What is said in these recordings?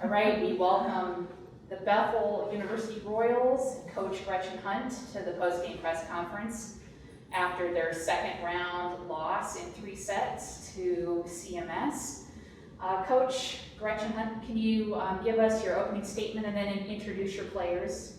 All right, we welcome the Bethel University Royals, Coach Gretchen Hunt, to the post-game press conference after their second round loss in 3 sets to CMS. Coach Gretchen Hunt, can you give us your opening statement and then introduce your players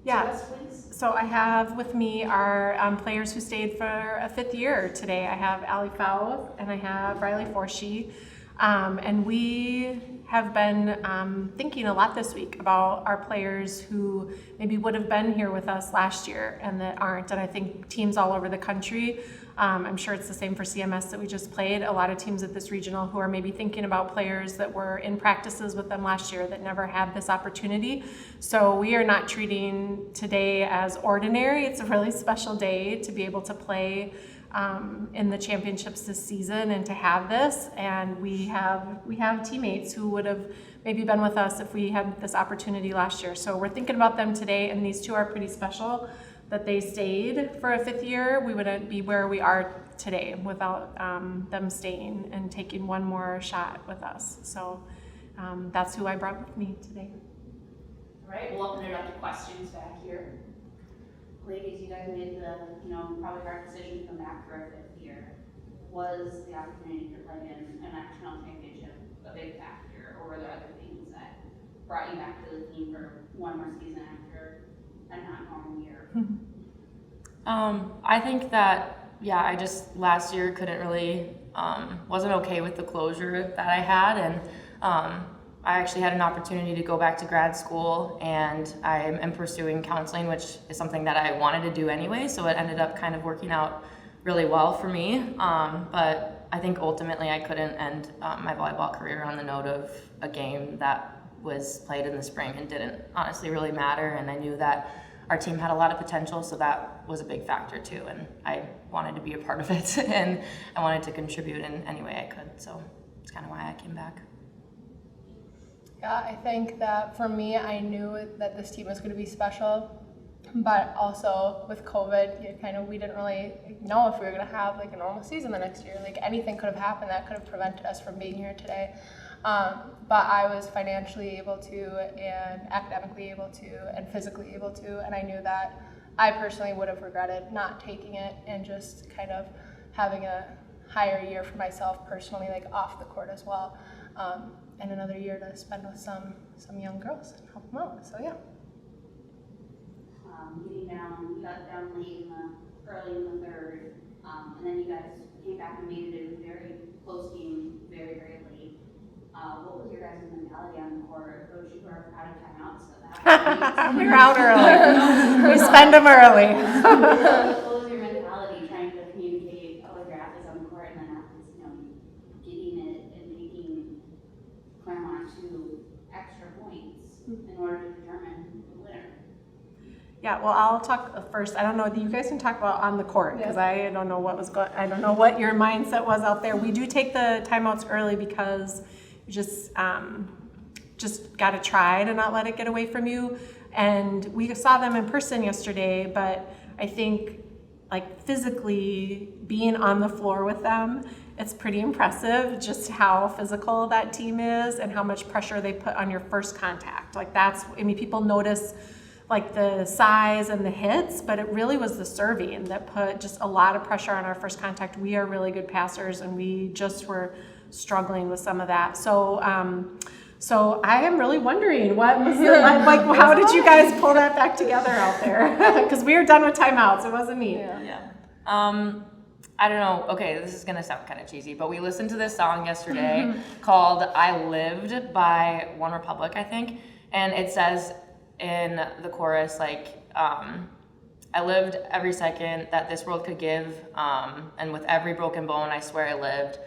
to us, please? So I have with me our players who stayed for a 5th year today. I have Allie Fauth and I have Riley Forshee. And we have been thinking a lot this week about our players who maybe would have been here with us last year and that aren't. And I think teams all over the country, I'm sure it's the same for CMS that we just played, a lot of teams at this regional who are maybe thinking about players that were in practices with them last year that never had this opportunity. So we are not treating today as ordinary. It's a really special day to be able to play in the championships this season and to have this, and we have teammates who would have maybe been with us if we had this opportunity last year. So we're thinking about them today, and these two are pretty special that they stayed for a 5th year. We wouldn't be where we are today without them staying and taking one more shot with us. So that's who I brought with me today. All right, we'll open it up to questions back here. Ladies, you guys made the, probably hard decision to come back for a 5th year. Was the opportunity to play in a national championship a big factor, or were there other things that brought you back to the team for one more season after a not normal year? I think that, I just last year couldn't really, wasn't okay with the closure that I had, and I actually had an opportunity to go back to grad school, and I am pursuing counseling, which is something that I wanted to do anyway, so it ended up kind of working out really well for me. But I think ultimately I couldn't end my volleyball career on the note of a game that was played in the spring and didn't honestly really matter, and I knew that our team had a lot of potential, so that was a big factor too, and I wanted to be a part of it, and I wanted to contribute in any way I could, so it's kind of why I came back. Yeah, I think that for me, I knew that this team was going to be special, but also with COVID, we didn't really know if we were going to have a normal season the next year. Anything could have happened that could have prevented us from being here today. But I was financially able to, and academically able to, and physically able to, and I knew that I personally would have regretted not taking it and just kind of having a higher year for myself personally, off the court as well. And another year to spend with some young girls and help them out. So yeah. Getting down, you got down late early in the 3rd, and then you guys came back and made it a very close game, very, very late. What was your guys' mentality on the court? Coach, you were out of timeouts, so that We're out early. We spend them early. What was your mentality trying to communicate with your athletes on the court and then athletes, getting it and making Claremont 2 extra points in order to determine the winner? Yeah, well, I'll talk first. I don't know. You guys can talk about on the court because I don't know what was going. I don't know what your mindset was out there. We do take the timeouts early because you just got to try to not let it get away from you. And we saw them in person yesterday, but I think physically being on the floor with them, it's pretty impressive just how physical that team is and how much pressure they put on your first contact. People notice the size and the hits, but it really was the serving that put just a lot of pressure on our first contact. We are really good passers, and we just were struggling with some of that. So I am really wondering what was how did you guys pull that back together out there? Because we were done with timeouts. It wasn't me. Yeah. I don't know. Okay, this is gonna sound kind of cheesy, but we listened to this song yesterday called "I Lived" by One Republic, I think, and it says in the chorus, I lived every second that this world could give, and with every broken bone, I swear I lived.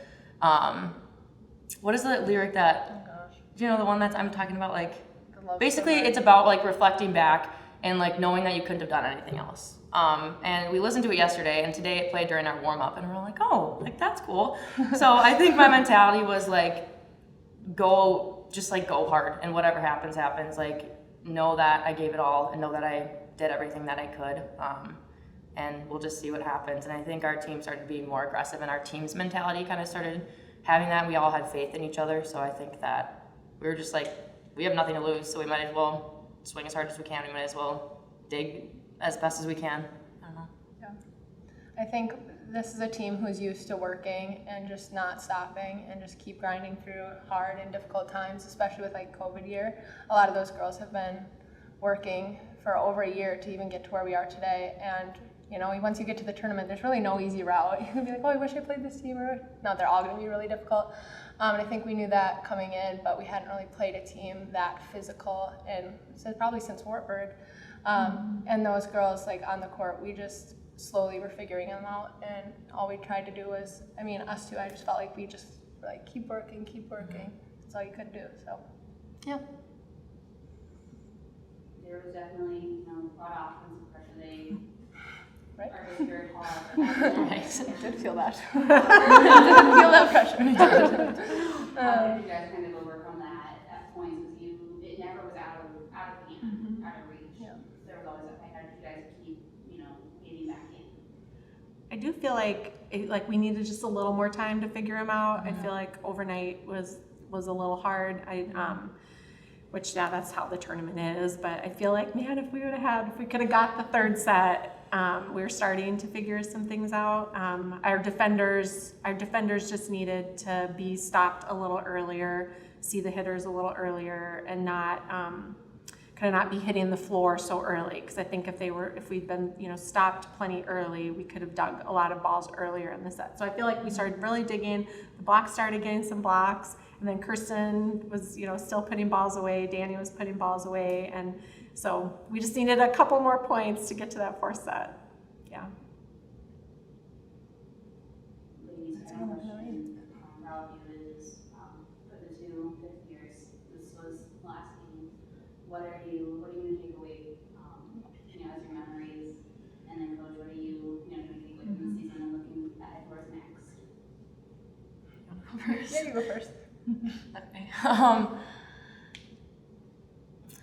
What is the lyric that, do you know the one that I'm talking about? Basically it's about reflecting back and knowing that you couldn't have done anything else. And we listened to it yesterday, and today it played during our warm-up, and we're like, oh, that's cool. So I think my mentality was go hard, and whatever happens, know that I gave it all and know that I did everything that I could, and we'll just see what happens. And I think our team started being more aggressive, and our team's mentality kind of started having that. We all had faith in each other, so I think that we were just we have nothing to lose, so we might as well swing as hard as we can. We might as well dig as best as we can. I don't know. Yeah. I think this is a team who's used to working and just not stopping and just keep grinding through hard and difficult times, especially with like COVID year. A lot of those girls have been working for over a year to even get to where we are today. And you know, once you get to the tournament, there's really no easy route. You can be like, oh, I wish I played this team. Or no, they're all going to be really difficult. And I think we knew that coming in, but we hadn't really played a team that physical, and so probably since Wartburg. And those girls, like on the court, we just slowly were figuring them out. And all we tried to do was, I mean, us two, I just felt like we just like keep working, keep working. That's all you could do. So, yeah. There was definitely, you know, a lot of offensive pressure. They Right. are just very hard. I did feel that. I didn't feel that pressure. How did you guys kind of overcome that at points with you? It never was out of hand, out of reach. Yeah. There was always that fight. How did you guys keep, you know, getting back in? I do feel like we needed just a little more time to figure them out. I feel like overnight was a little hard. Which that's how the tournament is. But I feel like, man, if we could have got the third set, we were starting to figure some things out. Our defenders just needed to be stopped a little earlier, see the hitters a little earlier, and not kind of not be hitting the floor so early. Because I think if we'd been stopped plenty early, we could have dug a lot of balls earlier in the set. So I feel like we started really digging. The blocks started getting some blocks. And then Kirsten was, still putting balls away. Danny was putting balls away. And so we just needed a couple more points to get to that fourth set. Yeah. Ladies, I have a question for all of you is, for the two fifth years, this was the last game. What are you going to take away, as your memories? And then Coach, what are you going to take away from the season and looking ahead towards next? Yeah, you go first. Okay.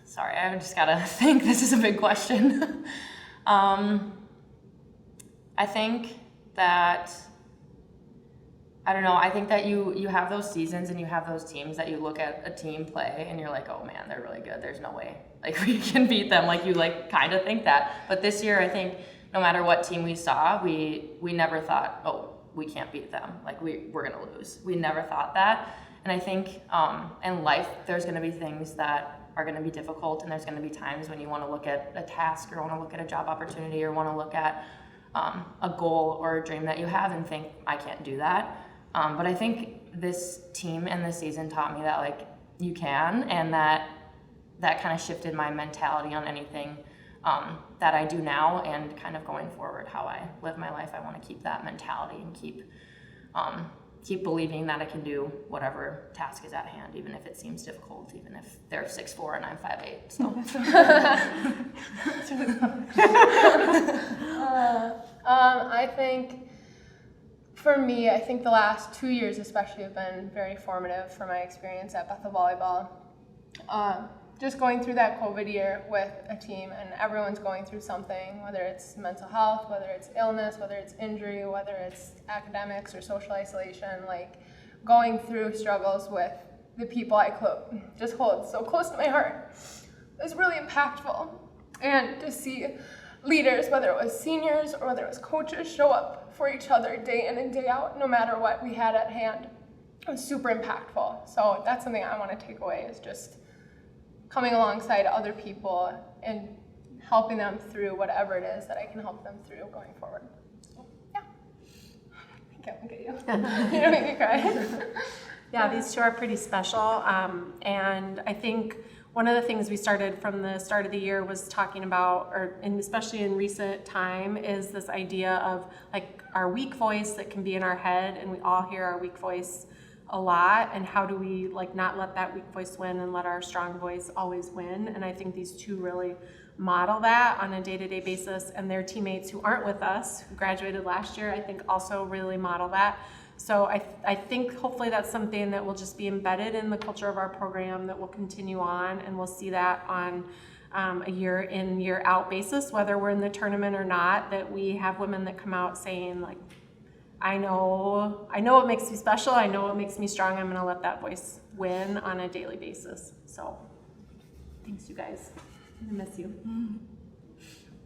Sorry, I just gotta think. This is a big question. I think that you have those seasons and you have those teams that you look at a team play and you're like, oh man, they're really good. There's no way we can beat them. You kind of think that. But this year, I think no matter what team we saw, we never thought, oh, we can't beat them. We're gonna lose. We never thought that. And I think in life, there's going to be things that are going to be difficult, and there's going to be times when you want to look at a task or want to look at a job opportunity or want to look at a goal or a dream that you have and think, I can't do that. But I think this team and this season taught me that you can, and that kind of shifted my mentality on anything that I do now and kind of going forward, how I live my life. I want to keep that mentality and keep believing that I can do whatever task is at hand, even if it seems difficult, even if they're 6'4" and I'm 5'8". So. I think for me, I think the last 2 years especially have been very formative for my experience at Bethel Volleyball. Just going through that COVID year with a team, and everyone's going through something, whether it's mental health, whether it's illness, whether it's injury, whether it's academics or social isolation, going through struggles with the people I just hold so close to my heart. It was really impactful. And to see leaders, whether it was seniors or whether it was coaches, show up for each other day in and day out, no matter what we had at hand, it was super impactful. So that's something I want to take away, is just coming alongside other people and helping them through whatever it is that I can help them through going forward. So, yeah. I can't look at you. You don't make me cry. Yeah, these two are pretty special. And I think one of the things we started from the start of the year was talking about, and especially in recent time, is this idea of our weak voice that can be in our head, and we all hear our weak voice a lot, and how do we not let that weak voice win and let our strong voice always win. And I think these two really model that on a day-to-day basis, and their teammates who aren't with us, who graduated last year, I think also really model that. So I think hopefully that's something that will just be embedded in the culture of our program, that will continue on, and we'll see that on a year in, year out basis, whether we're in the tournament or not, that we have women that come out saying I know what makes me special. I know what makes me strong. I'm going to let that voice win on a daily basis. So Thanks, you guys. I miss you.